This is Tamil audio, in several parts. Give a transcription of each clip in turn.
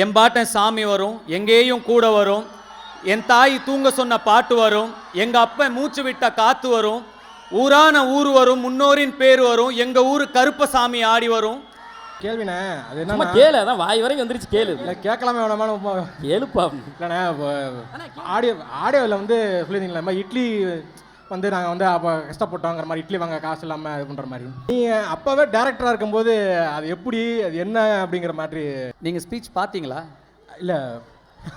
எம்பாட்டன் சாமி வரும், எங்கேயும் கூட வரும், என் தாய் தூங்க சொன்ன பாட்டு வரும், எங்க அப்ப மூச்சு விட்ட காத்து வரும், ஊரான ஊர் வரும், முன்னோரின் பேர் வரும், எங்க ஊரு கருப்பசாமி ஆடி வரும். கேள்விண்ணே அது நம்ம என்ன கேளு, அதான் வாய் வரைக்கும் வந்துருச்சு கேளு. இல்லை கேட்கலாமே வேணாமா கேளுப்பா. இல்லைண்ணே ஆடியோவில் வந்து சொல்லியிருந்தீங்களா இந்த மாதிரி இட்லி வந்து நாங்கள் வந்து அப்போ கஷ்டப்பட்டோங்கிற மாதிரி இட்லி வாங்க காசு இல்லாமல் இது பண்ணுற மாதிரி நீங்கள் அப்போவே டேரக்டராக இருக்கும்போது அது எப்படி அது என்ன அப்படிங்கிற மாதிரி நீங்க ஸ்பீச் பார்த்தீங்களா? இல்லை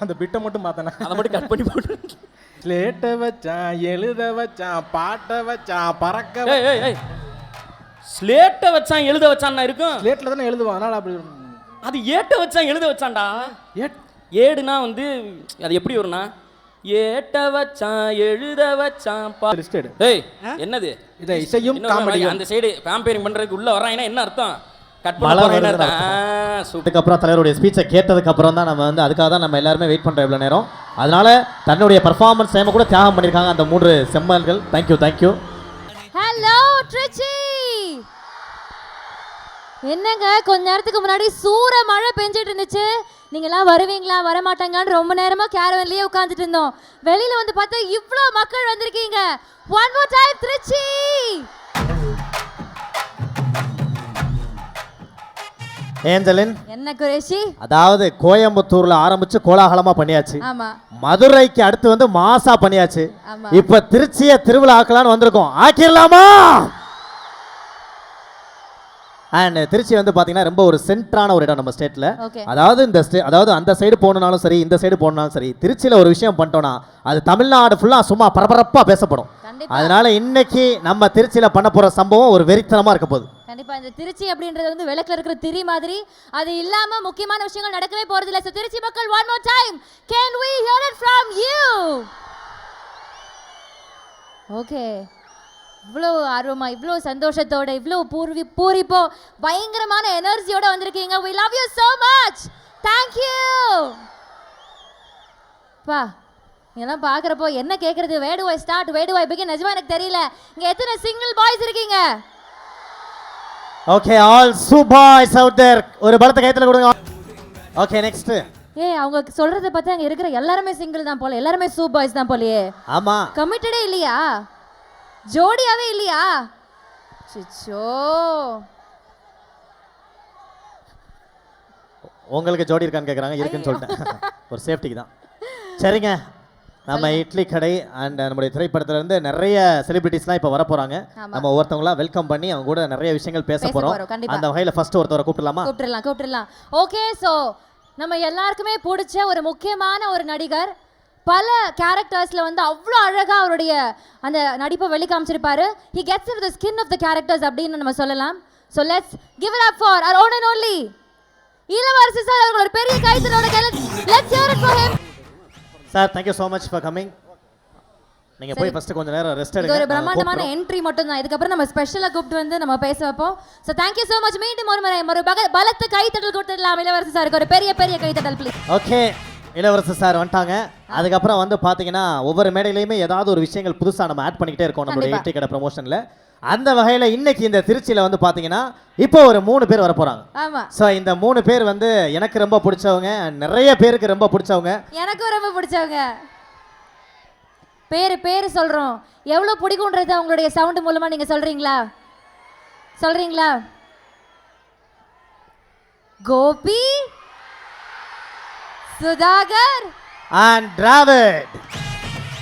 அந்த பிட்டை மட்டும் பார்த்தேண்ணே. அதை மட்டும் கட் பண்ணி போட்டு ஸ்லேட்டை வச்சான், எழுத வச்சான், பாட்டை வச்சான், பறக்க ஸ்லேட்டை வச்சான் எழுத வச்சான்னா இருக்கும். ஸ்லேட்டில் தானே எழுதுவான், அதனால் அப்படி அது ஏட்டை வச்சான் எழுத வச்சான்டா. ஏடுனா வந்து அது எப்படி வரும்னா ஏட்ட வச்சான் எழுத வச்சான் லிஸ்டட். ஏய் என்னது இதை இசையும் காமெடி அந்த சைடு கம்பேரிங் பண்றதுக்கு உள்ள வர்றாங்கன்னா என்ன அர்த்தம்? கட் பண்ண சூட்டுக்கு அப்புறம் தலைவருடைய ஸ்பீச்சை கேட்டதுக்கு அப்புறம் தான் நம்ம வந்து அதுக்காக தான் நம்ம எல்லாருமே வெயிட் பண்ணுறோம் இவ்வளோ நேரம். அதனால தன்னுடைய பர்ஃபார்மன்ஸ் டைமை கூட தியாகம் பண்ணியிருக்காங்க அந்த 3 செம்மல்கள். தேங்க்யூ. ஹலோ ட்ரிச்சி, என்னங்க கொஞ்ச நேரத்துக்கு முன்னாடி சூற மழை பெஞ்சிட்டு இருந்துச்சு, நீங்களாம் வருவீங்களா வரமாட்டாங்கன்னு ரொம்ப நேரமா கேரவன்லயே உட்காந்துட்டு இருந்தோம். வெளியில வந்து பார்த்தா இவ்ளோ மக்கள் வந்திருக்கீங்க. One more time Trichy. Angeline என்ன குரேஷி? அதாவது கோயம்புத்தூர்ல ஆரம்பிச்சு கோலாகலமா பண்ணியாச்சு, ஆமா. மதுரைக்கு அடுத்து வந்து மாசா பண்ணியாச்சு, ஆமா. இப்ப திருச்சியை திருவிழா ஆக்கலான்னு வந்திருக்கோம். ஆக்கிடலாமா? அண்ட் திருச்சி வந்து பாத்தீங்கன்னா ரொம்ப ஒரு சென்ட்ரான ஒரு இடம் நம்ம ஸ்டேட்ல. அதாவது அதாவது அந்த சைடு போனாலும் சரி இந்த சைடு போனாலும் சரி திருச்சியில ஒரு விஷயம் பண்ணிட்டோம்னா அது தமிழ்நாடு ஃபுல்லா சும்மா பரபரப்பா பேசப்படும். அதனால இன்னைக்கு நம்ம திருச்சியில பண்ண போற சம்பவம் ஒரு வெறித்தனமா இருக்க போகுது. கண்டிப்பா இந்த திருச்சி அப்படின்றது வந்து விளக்குல இருக்கிற திரி மாதிரி, அது இல்லாம முக்கியமான விஷயங்கள் நடக்கவே போறது இல்ல. சோ திருச்சி மக்கள் one more time, can we hear it from you? Okay, இவ்வளோ ஆர்வமா இவ்வளோ சந்தோஷத்தோட இவ்வளோ பூரிப்போ பயங்கரமான எனர்ஜியோட வந்திருக்கீங்க. we love you so much, thank you. பா இதெல்லாம் பார்க்குறப்போ என்ன கேட்குறது, where do I start, where do I begin, நிஜமா எனக்கு தெரியல. இங்கே எத்தனை சிங்கிள் பாய்ஸ் இருக்கீங்க? ஓகே, ஆல் சூ பாய்ஸ் அவுட் தேர் ஒரு பலத்த கைத்துல கொடுங்க. Okay next. அவங்க சொல்றத பார்த்தா அங்க இருக்கிற எல்லாரும் சிங்கிள் தான் போல, எல்லாரும் சூ பாய்ஸ் தான் போலயே. ஆமா, கமிட்டடே இல்லையா, ஜோடியாவே இல்லையா? சிச்சோ, உங்களுக்கு ஜோடி இருக்கான்னு கேட்குறாங்க. இருக்குன்னு சொல்லிட்டேன் ஒரு சேஃப்டிக்கு தான். சரிங்க, நம்ம இட்லி கடை அண்ட் நம்முடைய திரைப்படத்துல இருந்து நிறைய செலிபிரிட்டிஸ்லாம் இப்போ வர போறாங்க. நம்ம ஒவ்வொருத்தவங்களா வெல்கம் பண்ணி அவங்க கூட நிறைய விஷயங்கள் பேச போறோம். அந்த வகையில் ஃபர்ஸ்ட் ஒருத்தவரை கூப்பிடலாம். ஓகே, ஸோ நம்ம எல்லாருக்குமே பிடிச்ச ஒரு முக்கியமான ஒரு நடிகர், பல கேரக்டர்ஸ்ல வந்து அவ்வளோ அழகா அவருடைய அந்த நடிப்பை வெளிக்காமிச்சிருப்பாரு. he gets into the skin of the characters அப்படின்னு நம்ம சொல்லலாம். so let's give it up for our own and only இளவரசி சார். அவர்கள் ஒரு பெரிய கைத்தட்டலோட let's hear it for him. Sir thank you so much for coming. நீங்க போய் ஃபர்ஸ்ட் கொஞ்ச நேரம் ரெஸ்ட் எடுங்க. இது ஒரு பிரம்மாண்டமான என்ட்ரி மட்டும் தான், இதுக்கு அப்புறம் நம்ம ஸ்பெஷலா கூப்பிட்டு வந்து நம்ம பேச வைப்போம். so thank you so much. மீண்டும் ஒரு முறை ஒரு பலத்த கைத்தட்டல் கொடுத்துடலாம் இளவரசி சாருக்கு. ஒரு பெரிய கைத்தட்டல் ப்ளீஸ். ஓகே, இளவரசி சார் வந்துட்டாங்க. அதுக்கப்புறம் வந்து பார்த்தீங்கன்னா ஒவ்வொரு மேடையிலையுமே ஏதாவது ஒரு விஷயங்கள் புதுசாக நம்ம ஆட் பண்ணிக்கிட்டே இருக்கோம் நம்மளுடைய இட்லி கடை ப்ரமோஷனில். அந்த வகையில் இன்னைக்கு இந்த திருச்சியில் வந்து பார்த்தீங்கன்னா இப்போ ஒரு 3 பேர் வர போகிறாங்க. ஆமாம். ஸோ இந்த 3 பேர் வந்து எனக்கு ரொம்ப பிடிச்சவங்க, நிறைய பேருக்கு ரொம்ப பிடிச்சவங்க, எனக்கும் ரொம்ப பிடிச்சவங்க. பேர் சொல்கிறோம், எவ்வளோ பிடிக்கும்ன்றது அவங்களுடைய சவுண்டு மூலமாக நீங்கள் சொல்கிறீங்களா? கோபி, சுதாகர் அண்ட் டிராவிட்.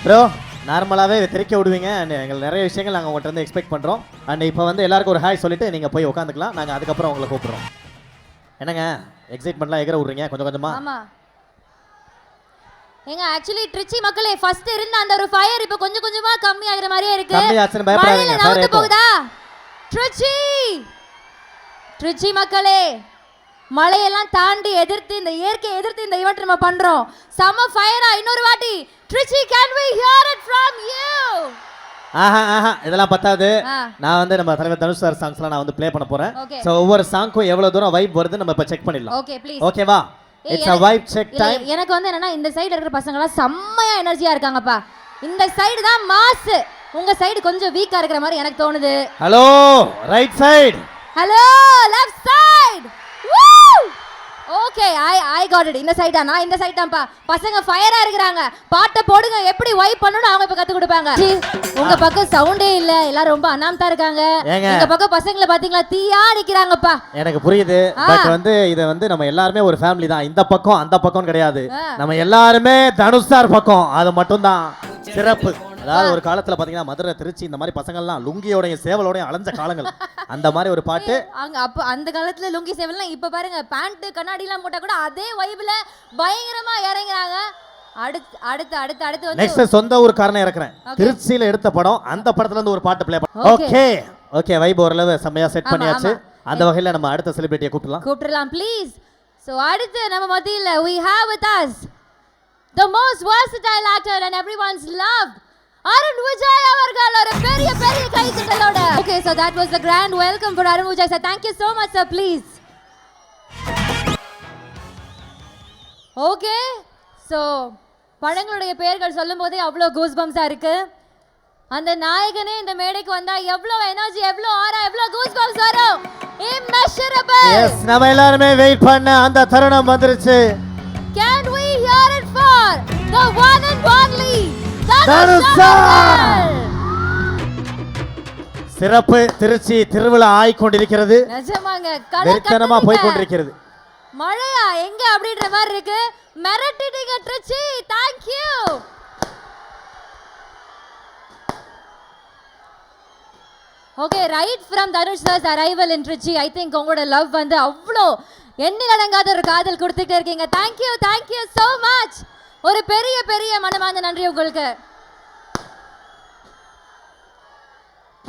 ப்ரோ நார்மலாகவே தெரிக்க விடுவீங்க அண்ட் எங்களுக்கு நிறைய விஷயங்கள் நாங்கள் உங்கள்கிட்ட வந்து எக்ஸ்பெக்ட் பண்ணுறோம். அண்ட் இப்போ வந்து எல்லாருக்கும் ஒரு ஹாய் சொல்லிட்டு நீங்கள் போய் உட்காந்துக்கலாம். நாங்கள் அதுக்கப்புறம் உங்களை கூப்பிட்றோம். என்னங்க எக்ஸைட்மெண்ட்லாம் எகிற விட்றீங்க கொஞ்சமா? ஆமாம் ஏங்க, ஆக்சுவலி ட்ரிச்சி மக்களே ஃபர்ஸ்ட் இருந்த அந்த ஒரு ஃபயர் இப்போ கொஞ்சமா கம்மி ஆகிற மாதிரியே இருக்கு. கம்மியாச்சுன்னு பயப்படாதீங்க. நவுந்து போகுதா ட்ரிச்சி மக்களே? மழையெல்லாம் தாண்டி எதிர்த்து இந்த இயற்கையை எதிர்த்து இந்த ஈவென்ட் நம்ம பண்றோம். சம ஃபயரா இன்னொரு வாட்டி Trichy, can we hear it from you? இதெல்லாம் பத்தாது. நான் வந்து நம்ம தலைவர் தனுஷ் சார் சாங்ஸ்லாம் நான் வந்து ப்ளே பண்ண போறேன். சோ ஒவ்வொரு சாங்க்கும் எவ்வளவு தூரம் வைப் வருது நம்ம இப்ப செக் பண்ணிடலாம். Okay please. ஓகேவா? It's a vibe check time. எனக்கு வந்து என்னன்னா இந்த சைடுல இருக்கிற பசங்க எல்லாம் செம்மையா எனர்ஜியா இருக்காங்கப்பா. இந்த சைடு தான் மாஸ், உங்க சைடு கொஞ்சம் வீக்கா இருக்கிற மாதிரி எனக்கு தோணுது. Hello right side, hello left side. Okay I got it. இந்த சைடா? நான் இந்த சைடு தான்ப்பா. பசங்க ஃபயரா இருக்கிறாங்க. பாட்டை போடுங்க, எப்படி வைப் பண்ணனும் அவங்க இப்ப கத்து கொடுப்பாங்க. உங்க பக்கம் சவுண்டே இல்ல, எல்லாரும் ரொம்ப அனாமத்தா இருக்காங்க. இந்த பக்கம் பசங்களை பாத்தீங்களா, தீயா நிக்கிறாங்கப்பா. எனக்கு புரியுது. பட் வந்து இத வந்து நம்ம எல்லாருமே ஒரு ஃபேமிலி தான். இந்த பக்கம் அந்த பக்கம் கிடையாது. நம்ம எல்லாருமே தனுஷ் சார் பக்கம். அது மட்டும் தான் சிறப்பு. அதாவது ஒரு காலத்துல பாத்தீங்கன்னா மதுரை, திருச்சி இந்த மாதிரி பசங்கள்லாம் லுங்கியோடையும் சேவலோடையும் அலைஞ்ச காலங்கள். அந்த மாதிரி ஒரு பாட்டு அங்க அப்ப அந்த காலத்துல லுங்கி சேவல்லாம் இப்ப பாருங்க பேண்ட் கண்ணாடி எல்லாம் போட்டா கூட அதே வைப்ல பயங்கரமா இறங்குறாங்க. அடுத்து அடுத்து அடுத்து அடுத்து வந்து நெக்ஸ்ட் சொந்த ஊர்க்காரனை இறக்குறேன். திருச்சியில எடுத்த படம், அந்த படத்துல இருந்து ஒரு பாட்டு ப்ளே பண்ண. ஓகே ஓகே, வைப் ஓரளவு செம்மையா செட் பண்ணியாச்சு. அந்த வகையில நம்ம அடுத்த செலிபிரிட்டியை கூப்பிடலாம் ப்ளீஸ். சோ அடுத்து நம்ம மத்தியில we have with us the most versatile actor and everyone's loved Arun Vijay அவர்கள். ஒரு பெரிய பெரிய கைத்தட்டலோட. Okay, so that was the grand welcome for Arun Vijay sir. Thank you so much sir, please. Okay, so படங்களுடைய பெயர்கள் சொல்லும்போதே அவ்வளோ கூஸ் பம்ஸா இருக்கு. அந்த நாயகனே இந்த மேடைக்கு வந்தா எவ்வளோ எனர்ஜி, எவ்வளோ ஆரா, எவ்வளோ கூஸ் பம்ஸ் வரும். Immeasurable. எஸ், நம்ம எல்லாரும் வெயிட் பண்ண அந்த தருணம் வந்துருச்சு. Can we hear it for the one and only Dhanush sir? சிறப்பு. திருச்சி திருவிழா ஆயிக் கொண்டிருக்கிறது. நிஜமாங்க வெறித்தனமா போய் கொண்டிருக்கிறது. மழையா எங்க அப்படின்ற மாதிரி இருக்கு. மிரட்டிட்டீங்க Trichy. Thank you. Okay, right from Dhanush sir's arrival in Trichy, I think உங்களோட லவ் வந்து அவ்வளோ எண்ணில் அடங்காத ஒரு காதல் கொடுத்துட்டே இருக்கீங்க. Thank you so much. ஒரு பெரிய பெரிய மனமார்ந்த நன்றி உங்களுக்கு.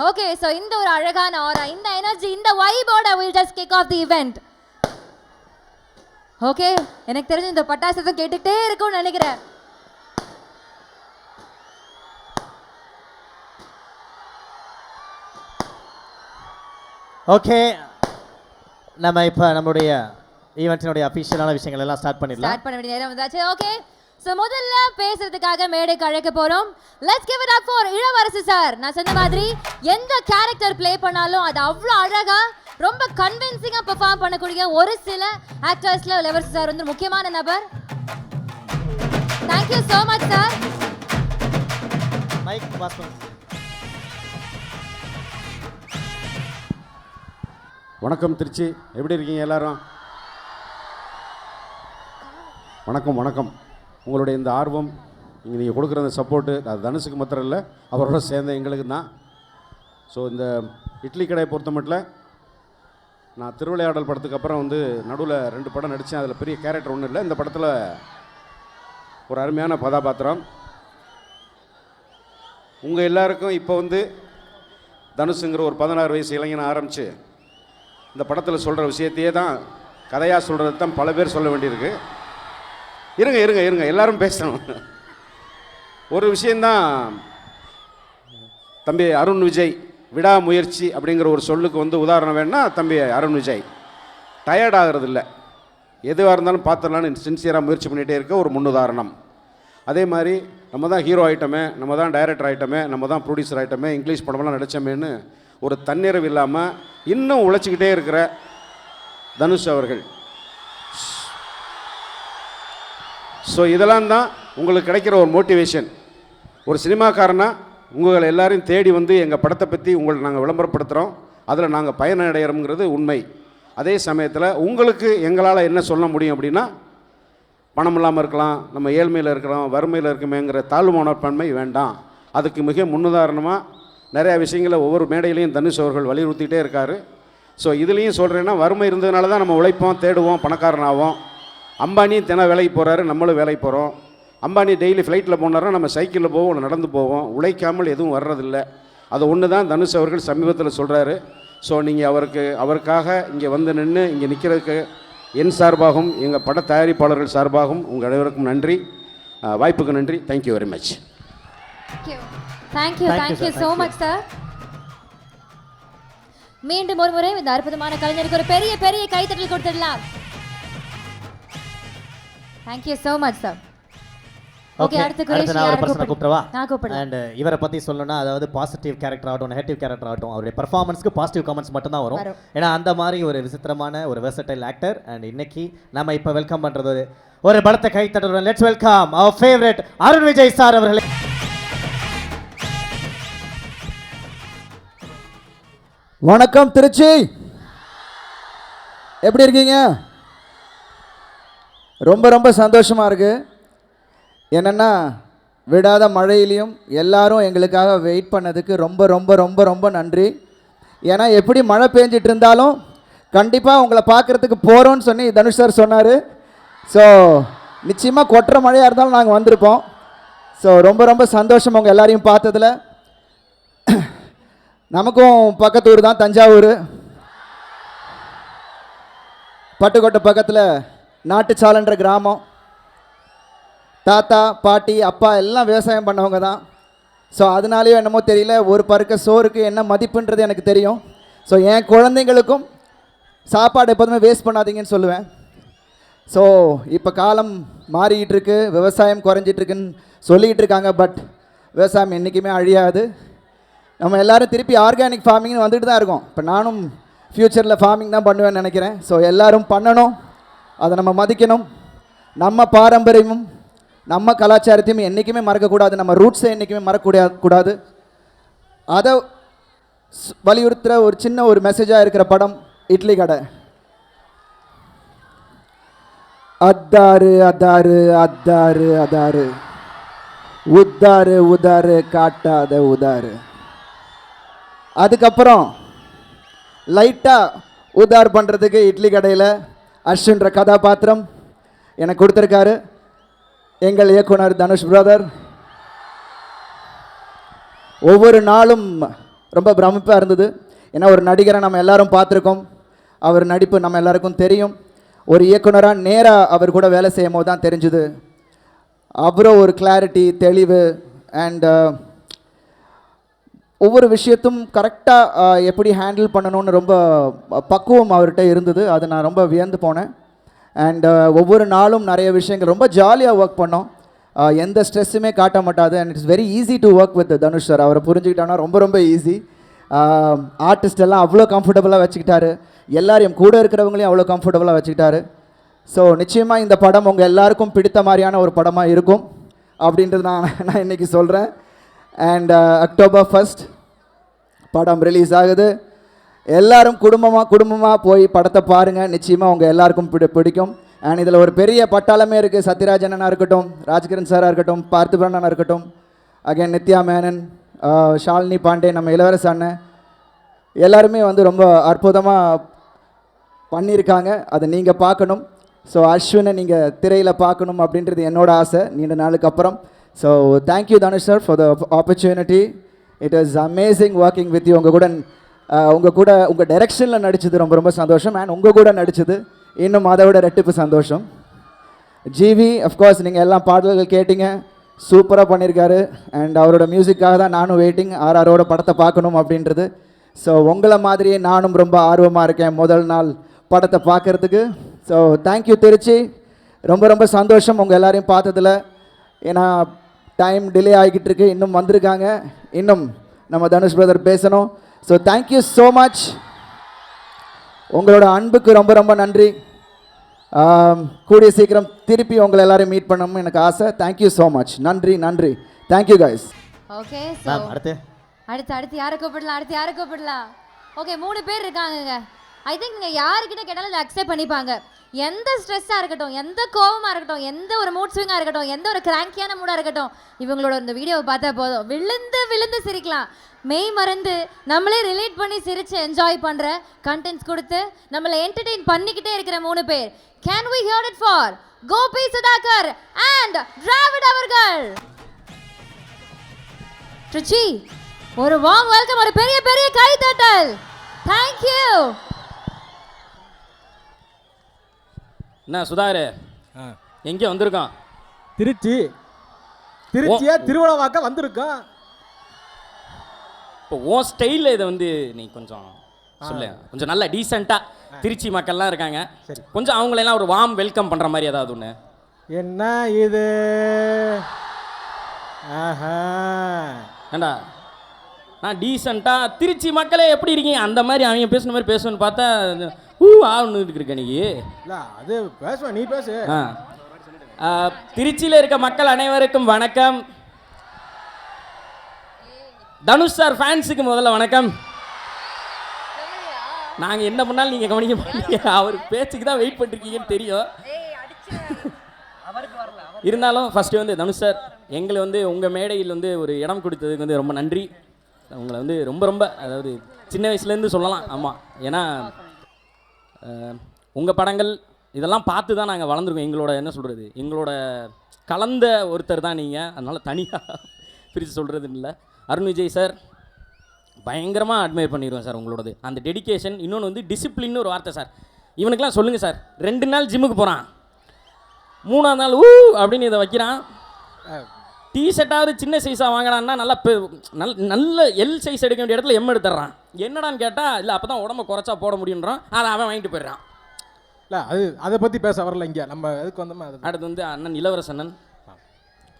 ஓகே, சோ இந்த ஒரு அழகான ஆரா, இந்த எனர்ஜி, இந்த வைபோட we'll just kick off the event. Okay, எனக்கு தெரிஞ்சு இந்த பட்டாசத்தை கேட்டுட்டே இருக்கும்னு நினைக்கிறேன். ஓகே, நம்ம இப்போ நம்மளுடைய ஈவென்ட்டினுடைய அஃபிஷியலான விஷயங்கள் எல்லாம் ஸ்டார்ட் பண்ண வேண்டிய நேரம் வந்தாச்சு. ஓகே, சோ முதல்ல பேசுறதுக்காக மேடைக்கு அழைக்க போறோம். Let's give it up for Ilavarasu sir. நான் சொன்ன மாதிரி எந்த கேரக்டர் ப்ளே பண்ணாலும் அது அவ்வளோ அழகா ரொம்ப கன்வின்சிங்கா பெர்ஃபார்ம் பண்ணக்கூடிய ஒரு சில ஆக்டர்ஸ்ல இளவரசு சார் வந்து முக்கியமான நபர். Thank you so much sir. Mike pass பண்ணு. வணக்கம் திருச்சி, எப்படி இருக்கீங்க எல்லாரும்? வணக்கம் வணக்கம். உங்களுடைய இந்த ஆர்வம், நீங்கள் கொடுக்குற அந்த சப்போர்ட்டு, அது தனுஷுக்கு மாத்திரம் இல்லை, அவரோட சேர்ந்த எங்களுக்கு தான். ஸோ இந்த இட்லி கடையை பொறுத்த மட்டும் நான் திருவிளையாடல் படத்துக்கு அப்புறம் வந்து நடுவில் 2 படம் நடித்தேன். அதில் பெரிய கேரக்டர் ஒன்றும் இல்லை. இந்த படத்தில் ஒரு அருமையான கதாபாத்திரம். உங்கள் எல்லாருக்கும் இப்போ வந்து தனுஷுங்கிற ஒரு 16 வயசு இளைஞனை ஆரம்பித்து இந்த படத்தில் சொல்கிற விஷயத்தையே தான் கதையாக சொல்கிறது தான் பல பேர் சொல்ல வேண்டியிருக்கு. இருங்க எல்லாரும் பேசணும். ஒரு விஷயந்தான், தம்பி அருண் விஜய் விடாமுயற்சி அப்படிங்கிற ஒரு சொல்லுக்கு வந்து உதாரணம் வேணுன்னா தம்பி அருண் விஜய் டயர்ட் ஆகிறதில்ல. எதுவாக இருந்தாலும் பார்த்துடலான்னு சின்சியராக முயற்சி பண்ணிகிட்டே இருக்க ஒரு முன்னுதாரணம். அதே மாதிரி நம்ம தான் ஹீரோ ஆகிட்டோமே, நம்ம தான் டைரக்டர் ஆகிட்டோமே, நம்ம தான் ப்ரொடியூசர் ஆகிட்டோமே, இங்கிலீஷ் படமெல்லாம் நடித்தோமேன்னு ஒரு தன்னிறைவு இல்லாமல் இன்னும் உழைச்சிக்கிட்டே இருக்கிற தனுஷ் அவர்கள். ஸோ இதெல்லாம் தான் உங்களுக்கு கிடைக்கிற ஒரு மோட்டிவேஷன். ஒரு சினிமாக்காரனா உங்களை எல்லாரையும் தேடி வந்து எங்கள் படத்தை பற்றி உங்களை நாங்கள் விளம்பரப்படுத்துகிறோம், அதில் நாங்கள் பயனடைகிறோங்கிறது உண்மை. அதே சமயத்தில் உங்களுக்கு எங்களால் என்ன சொல்ல முடியும் அப்படின்னா, பணம் இல்லாமல் இருக்கலாம், நம்ம ஏழ்மையில் இருக்கிறோம், வறுமையில் இருக்குமேங்கிற தாழ்வு மனப்பான்மை வேண்டாம். அதுக்கு மிக முன்னுதாரணமாக நிறையா விஷயங்களை ஒவ்வொரு மேடையிலையும் தனுஷ் அவர்கள் வலியுறுத்திகிட்டே இருக்கார். ஸோ இதுலேயும் சொல்கிறேன்னா, வறுமை இருந்ததுனால தான் நம்ம உழைப்போம், தேடுவோம், பணக்காரனாவோம். அம்பானி தினம் வேலைக்கு போகிறாரு, நம்மளும் வேலைக்கு போகிறோம். அம்பானி டெய்லி ஃப்ளைட்டில் போனாரா, நம்ம சைக்கிளில் போவோம், நடந்து போவோம். உழைக்காமல் எதுவும் வர்றதில்லை. அது ஒன்று தான் தனுஷ் அவர்கள் சமீபத்தில் சொல்கிறாரு. ஸோ நீங்கள் அவருக்காக இங்கே வந்து நின்று இங்கே நிற்கிறதுக்கு என் சார்பாகவும் எங்கள் பட தயாரிப்பாளர்கள் சார்பாகவும் உங்கள் அனைவருக்கும் நன்றி. வாய்ப்புக்கு நன்றி. Thank you very much. Thank you so much sir. மீண்டும் ஒரு முறை இந்த அற்புதமான கலைஞருக்கு ஒரு பெரிய பெரிய கைத்தட்டல் கொடுத்துடலாம். Thank you so much sir. Okay அடுத்து குரேஷ் நான் ஒரு யாரை பர்சனை கூப்பிடவா நான் கூப்பிடலாம் அண்ட் இவரை பத்தி சொல்லணும்னா அதாவது பாசிட்டிவ் கேரக்டர் ஆகட்டும் நெகட்டிவ் கேரக்டர் ஆகட்டும் அவருடைய பெர்ஃபார்மன்ஸ்க்கு பாசிட்டிவ் கமெண்ட்ஸ் மட்டும் தான் வரும் ஏன்னா அந்த மாதிரி ஒரு விசித்திரமான ஒரு வெர்சடைல் ஆக்டர் அண்ட் இன்னைக்கு நம்ம இப்போ வெல்கம் பண்றது ஒரு பலத்த கை தட்டுறோம் லெட்ஸ் வெல்கம் அவர் ஃபேவரட் அருண் விஜய் சார் அவர்களே வணக்கம் திருச்சி, எப்படி இருக்கீங்க? ரொம்ப ரொம்ப சந்தோஷமாக இருக்குது. என்னென்னா விடாத மழையிலையும் எல்லாரும் எங்களுக்காக வெயிட் பண்ணதுக்கு ரொம்ப ரொம்ப ரொம்ப ரொம்ப நன்றி. ஏன்னா எப்படி மழை பெஞ்சிட்டு இருந்தாலும் கண்டிப்பாக உங்களை பார்க்குறதுக்கு போகிறோன்னு சொல்லி தனுஷ் சார் சொன்னார். ஸோ நிச்சயமாக கொட்டுற மழையாக இருந்தாலும் நாங்கள் வந்திருப்போம். ஸோ ரொம்ப ரொம்ப சந்தோஷம் உங்கள் எல்லாரையும் பார்த்ததில். நமக்கும் பக்கத்தூர் தான் தஞ்சாவூர். பட்டுக்கோட்டை பக்கத்தில் நாட்டுச்சாலன்ற கிராமம். தாத்தா பாட்டி அப்பா எல்லாம் விவசாயம் பண்ணவங்க தான். ஸோ அதனாலேயோ என்னமோ தெரியல ஒரு பருக்க சோறுக்கு என்ன மதிப்புன்றது எனக்கு தெரியும். ஸோ என் குழந்தைங்களுக்கும் சாப்பாடு எப்போதுமே வேஸ்ட் பண்ணாதீங்கன்னு சொல்லுவேன். ஸோ இப்போ காலம் மாறிக்கிட்டு இருக்கு, விவசாயம் குறைஞ்சிட்ருக்குன்னு சொல்லிக்கிட்டு இருக்காங்க. பட் விவசாயம் என்றைக்குமே அழியாது. நம்ம எல்லோரும் திருப்பி ஆர்கானிக் ஃபார்மிங்னு வந்துட்டு தான் இருக்கோம். இப்போ நானும் ஃப்யூச்சரில் ஃபார்மிங் தான் பண்ணுவேன்னு நினைக்கிறேன். ஸோ எல்லோரும் பண்ணணும், அதை நம்ம மதிக்கணும். நம்ம பாரம்பரியமும் நம்ம கலாச்சாரத்தையும் என்றைக்குமே மறக்கக்கூடாது, நம்ம ரூட்ஸை என்றைக்குமே மறக்கக்கூடாது. அதை வலியுறுத்துகிற ஒரு சின்ன ஒரு மெசேஜாக இருக்கிற படம் இட்லி கடை. அத்தாரு அதாரு அத்தாரு அதாரு உத்தாரு உதாரு காட்டாத உதாரு. அதுக்கப்புறம் லைட்டாக உதார் பண்ணுறதுக்கு இட்லி கடையில் அஸ்வின்ற கதாபாத்திரம் எனக்கு கொடுத்துருக்காரு எங்கள் இயக்குனர் தனுஷ் பிரதர். ஒவ்வொரு நாளும் ரொம்ப பிரமிப்பாக இருந்தது. ஏன்னா ஒரு நடிகரை நம்ம எல்லாரும் பார்த்துருக்கோம், அவர் நடிப்பு நம்ம எல்லாருக்கும் தெரியும். ஒரு இயக்குனராக நேராக அவர் கூட வேலை செய்யும் போது தான் தெரிஞ்சுது அவ்வளோ ஒரு கிளாரிட்டி, தெளிவு அண்ட் ஒவ்வொரு விஷயத்தும் கரெக்டாக எப்படி ஹேண்டில் பண்ணணும்னு ரொம்ப பக்குவம் அவர்கிட்ட இருந்தது. அதை நான் ரொம்ப வியந்து போனேன். அண்ட் ஒவ்வொரு நாளும் நிறைய விஷயங்கள் ரொம்ப ஜாலியாக ஒர்க் பண்ணோம். எந்த ஸ்ட்ரெஸ்ஸுமே காட்ட மாட்டாது. And it's very easy to work with Dhanush sir. அவரை புரிஞ்சுக்கிட்டோன்னா ரொம்ப ரொம்ப ஈஸி. ஆர்டிஸ்ட் எல்லாம் அவ்வளோ கம்ஃபர்டபுளாக வச்சுக்கிட்டாரு, எல்லாரையும் கூட இருக்கிறவங்களையும் அவ்வளோ கம்ஃபர்டபுளாக வச்சுக்கிட்டாரு. ஸோ நிச்சயமாக இந்த படம் உங்கள் எல்லாருக்கும் பிடித்த மாதிரியான ஒரு படமாக இருக்கும் அப்படின்றது நான் இன்றைக்கி சொல்கிறேன். அண்ட் October 1 படம் ரிலீஸ் ஆகுது. எல்லோரும் குடும்பமாக போய் படத்தை பாருங்கள். நிச்சயமாக உங்கள் எல்லாருக்கும் பிடிக்கும். அண்ட் இதில் ஒரு பெரிய பட்டாளமே இருக்குது. சத்யராஜ் அண்ணனாக இருக்கட்டும், ராஜ்கிரண் சாராக இருக்கட்டும், பார்த்திபண்ணனாக இருக்கட்டும், அகைன் நித்யா மேனன், ஷாலினி பாண்டே, நம்ம இளவரச அண்ணன் எல்லாருமே வந்து ரொம்ப அற்புதமாக பண்ணியிருக்காங்க. அதை நீங்கள் பார்க்கணும். ஸோ அஸ்வினை நீங்கள் திரையில் பார்க்கணும் அப்படின்றது என்னோட ஆசை நீண்ட நாளுக்கு அப்புறம். So thank you Dhanush sir for the opportunity. It is amazing working with you. உங்கள் டைரக்ஷனில் நடித்தது ரொம்ப ரொம்ப சந்தோஷம். அண்ட் உங்கள் கூட நடித்தது இன்னும் அதை விட ரெட்டிப்பு சந்தோஷம். ஜிவி அஃப்கோர்ஸ் நீங்கள் எல்லாம் பாடல்கள் கேட்டிங்க, சூப்பராக பண்ணியிருக்காரு. அண்ட் அவரோட மியூசிக்காக தான் நானும் வெயிட்டிங் ஆர்ஆரோட படத்தை பார்க்கணும் அப்படின்றது. ஸோ உங்களை மாதிரியே நானும் ரொம்ப ஆர்வமாக இருக்கேன் முதல் நாள் படத்தை பார்க்குறதுக்கு. ஸோ தேங்க்யூ திருச்சி, ரொம்ப ரொம்ப சந்தோஷம் உங்கள் எல்லாரையும் பார்த்ததில். ஏன்னா டைம் டிலே ஆகிக்கிட்டு இருக்கு, இன்னும் வந்திருக்காங்க, இன்னும் நம்ம தனுஷ் பிரதர் பேசணும். So thank you so much. உங்களோட அன்புக்கு ரொம்ப ரொம்ப நன்றி. கூடிய சீக்கிரம் திருப்பி உங்களை எல்லாரையும் மீட் பண்ணணும்னு எனக்கு ஆசை. Thank you so much. நன்றி நன்றி. Thank you guys. ஓகே அடுத்து யாரை கூப்பிடலாம்? ஓகே 3 பேர் இருக்காங்கங்க. ஐ திங்க் நீங்கள் யாருக்கிட்ட கேட்டாலும் அதை அக்செப்ட் பண்ணிப்பாங்க. எந்த ஸ்ட்ரெஸ்ஸாக இருக்கட்டும், எந்த கோவமாக இருக்கட்டும், எந்த ஒரு மூட் ஸ்விங்காக இருக்கட்டும், எந்த ஒரு கிராங்கியான மூடாக இருக்கட்டும், இவங்களோட இந்த வீடியோவை பார்த்தா போதும் விழுந்து சிரிக்கலாம். மெய் மறந்து நம்மளே ரிலேட் பண்ணி சிரித்து என்ஜாய் பண்ணுற கண்டென்ட்ஸ் கொடுத்து நம்மளை என்டர்டெயின் பண்ணிக்கிட்டே இருக்கிற 3 பேர். Can we hear it for Gopi Sudhakar and Dravid அவர்கள். ட்ரிச்சி ஒரு வார்ம் வெல்கம், ஒரு பெரிய பெரிய கை தட்டல். Thank you. என்ன சுதாரு எங்கே வந்திருக்கான்? திருச்சியா திருவிழாவாக்க வந்திருக்கோம். இப்போ உன் ஸ்டைலில் இதை வந்து நீ கொஞ்சம் சொல்லு, கொஞ்சம் நல்ல டீசெண்டாக திருச்சி மக்கள்லாம் இருக்காங்க, கொஞ்சம் அவங்களெல்லாம் ஒரு வார்ம் வெல்கம் பண்ணுற மாதிரி ஏதாவது ஒன்று. என்ன இது ஆஹா. ஏண்டா நான் டீசெண்டாக திருச்சி மக்களே எப்படி இருக்கீங்க அந்த மாதிரி அவங்க பேசுன மாதிரி பேசணும்னு பார்த்தா ஆகணும் இருக்க நீ. இல்லை அது பேசுவேன், நீ பேசு. திருச்சியில் இருக்க மக்கள் அனைவருக்கும் வணக்கம். தனுஷ் சார் ஃபேன்ஸுக்கு முதல்ல வணக்கம். நாங்கள் என்ன பண்ணாலும் நீங்கள் கவனிக்க மாட்டீங்க, அவர் பேச்சுக்கு தான் வெயிட் பண்ணிருக்கீங்கன்னு தெரியும். இருந்தாலும் ஃபஸ்ட்டு வந்து தனுஷ் சார் எங்களை வந்து உங்கள் மேடையில் வந்து ஒரு இடம் கொடுத்ததுக்கு வந்து ரொம்ப நன்றி. உங்களை வந்து ரொம்ப ரொம்ப அதாவது சின்ன வயசுலேருந்து சொல்லலாம். ஆமாம், ஏன்னா உங்கள் படங்கள் இதெல்லாம் பார்த்து தான் நாங்கள் வளர்ந்துருக்கோம். எங்களோட என்ன சொல்கிறது, எங்களோட கலந்த ஒருத்தர் தான் நீங்கள். அதனால் தனியாக பிரித்து சொல்கிறது இல்லை. அருண் விஜய் சார் பயங்கரமாக அட்மையர் பண்ணிடுவோம் சார் உங்களோடது அந்த டெடிகேஷன். இன்னொன்று வந்து டிசிப்ளின்னு ஒரு வார்த்தை சார். இவனுக்கெலாம் சொல்லுங்கள் சார், 2 நாள் ஜிம்முக்கு போகிறான், 3ஆவது நாள் அப்படின்னு இதை வைக்கிறான். டிஷர்ட்டாவது சின்ன சைஸாக வாங்கினான்னா நல்லா நல்ல எல் சைஸ் எடுக்க வேண்டிய இடத்துல எம் எடுத்துட்றான். என்னடான்னு கேட்டால் இல்லை அப்போ தான் உடம்பை குறைச்சா போட முடியுன்றான். அதை அவன் வாங்கிட்டு போயிடுறான். இல்லை அது அதை பற்றி பேச வரல இங்கே, நம்ம எதுக்கு வந்தோமோ அது. அடுத்து வந்து அண்ணன் இளவரசண்ணன்,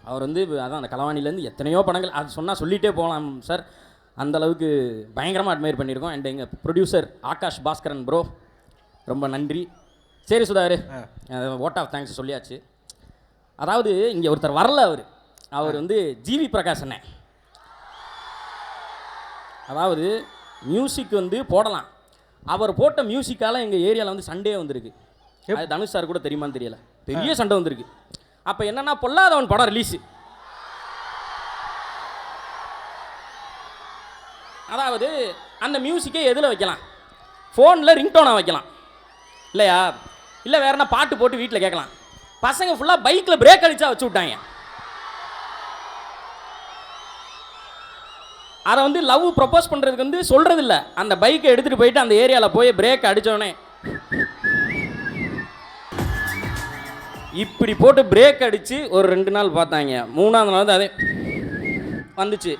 அவர் வந்து அதான் அந்த களவாணிலேருந்து எத்தனையோ படங்கள் அது சொன்னால் சொல்லிகிட்டே போகலாம் சார். அந்த அளவுக்கு பயங்கரமாக அட்மையர் பண்ணியிருக்கோம். அண்ட் எங்கள் ப்ரொடியூசர் ஆகாஷ் பாஸ்கரன் ப்ரோ ரொம்ப நன்றி. சரி சுதாரு, ஓட் ஆஃப் தேங்க்ஸ் சொல்லியாச்சு. அதாவது இங்கே ஒருத்தர் வரல, அவர் வந்து ஜிவி பிரகாஷ் அண்ணன். அதாவது மியூசிக் வந்து போடலாம், அவர் போட்ட மியூசிக்கால் எங்கள் ஏரியாவில் வந்து சண்டே வந்திருக்கு. அது தனுஷ் சார் கூட தெரியுமான்னு தெரியல, பெரிய சண்டை வந்திருக்கு. அப்போ என்னன்னா பொல்லாதவன் படம் ரிலீஸு. அதாவது அந்த மியூசிக்கை எதில் வைக்கலாம், ஃபோனில் ரிங்டோனாக வைக்கலாம் இல்லையா, இல்லை வேற என்ன பாட்டு போட்டு வீட்டில் கேட்கலாம். பசங்க ஃபுல்லாக பைக்கில் பிரேக் அடிச்சா வச்சு விட்டாங்க. அதை வந்து லவ் ப்ரப்போஸ் பண்ணுறதுக்கு வந்து சொல்கிறது இல்லை, அந்த பைக்கை எடுத்துகிட்டு போயிட்டு அந்த ஏரியாவில் போய் பிரேக் அடித்தோடனே இப்படி போட்டு பிரேக் அடித்து ஒரு 2 நாள் பார்த்தாங்க. 3ஆவது நாள் வந்து அதே வந்துச்சு,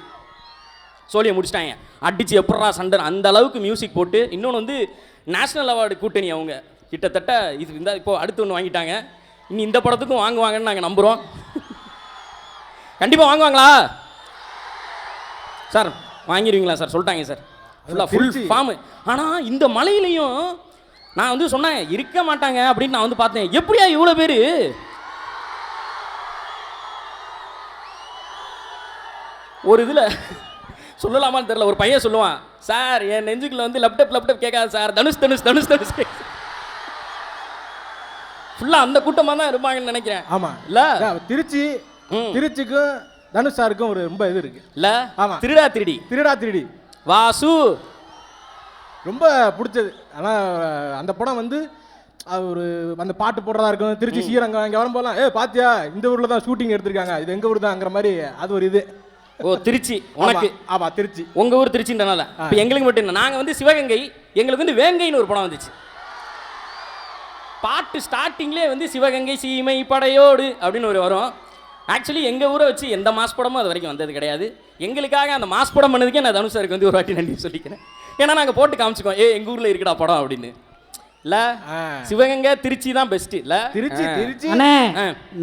சோழியை முடிச்சிட்டாங்க. அடித்து எப்படா சண்டை, அந்த அளவுக்கு மியூசிக் போட்டு. இன்னொன்று வந்து நேஷ்னல் அவார்டு கூட்டணி அவங்க கிட்டத்தட்ட இது இந்த இப்போது அடுத்து ஒன்று வாங்கிட்டாங்க. இனி இந்த படத்துக்கும் வாங்குவாங்கன்னு நாங்கள் நம்புகிறோம். கண்டிப்பாக வாங்குவாங்களா சார்? வாங்கிடுவீங்களா சார்? சொல்லிட்டாங்க சார், ஃபுல்லாக ஃபுல் ஃபார்மு. ஆனால் இந்த மலையிலையும் நான் வந்து சொன்னேன் இருக்க மாட்டாங்க அப்படின்னு நான் வந்து பார்த்தேன். எப்படியா இவ்வளோ பேர்? ஒரு இதில் சொல்லலாமான்னு தெரியல, ஒரு பையன் சொல்லுவான், சார் என் நெஞ்சுக்குள்ள வந்து லப்டப் கேட்காது சார், தனுஷ் தனுஷ் தனுஷ் தனுஷ். ஃபுல்லாக அந்த கூட்டமாக தான் இருப்பாங்கன்னு நினைக்கிறேன். ஆமாம் இல்லை திருச்சிக்கும் தனுஷ் சாருக்கும் ஒரு ரொம்ப இது இருக்கு. இல்லை ஆமாம், திருடா திருடி வாசு ரொம்ப பிடிச்சது. ஆனால் அந்த படம் வந்து ஒரு அந்த பாட்டு போடுறதா இருக்கும். திருச்சி ஸ்ரீரங்கம் இங்கே வரும்போதெல்லாம் பாத்தியா இந்த ஊரில் தான் ஷூட்டிங் எடுத்திருக்காங்க, இது எங்கள் ஊர் தான்ங்கிற மாதிரி அது ஒரு இது. ஓ திருச்சி உனக்கு? ஆமாம் திருச்சி, உங்கள் ஊர் திருச்சின்றனால. இப்போ எங்களுக்கு மட்டும் இல்லை, நாங்கள் வந்து சிவகங்கை, எங்களுக்கு வந்து வேங்கைன்னு ஒரு படம் வந்துச்சு. பாட்டு ஸ்டார்டிங்லேயே வந்து சிவகங்கை சீமை படையோடு அப்படின்னு ஒரு வரும். ஆக்சுவலி எங்கள் ஊரை வச்சு எந்த மாஸ் படமும் அது வரைக்கும் வந்தது கிடையாது. எங்களுக்காக அந்த மாஸ் படம் பண்ணதுக்கே நான் தனுஷ் சாருக்கு வந்து ஒரு வாட்டி நன்றி சொல்லிக்கிறேன். ஏன்னா நாங்கள் போட்டு காமிச்சிக்கோம், எங்கள் ஊரில் இருக்குடா படம் அப்படின்னு. இல்லை சிவகங்கை திருச்சி தான் பெஸ்ட்டு. இல்லை திருச்சி திருச்சி அண்ணே,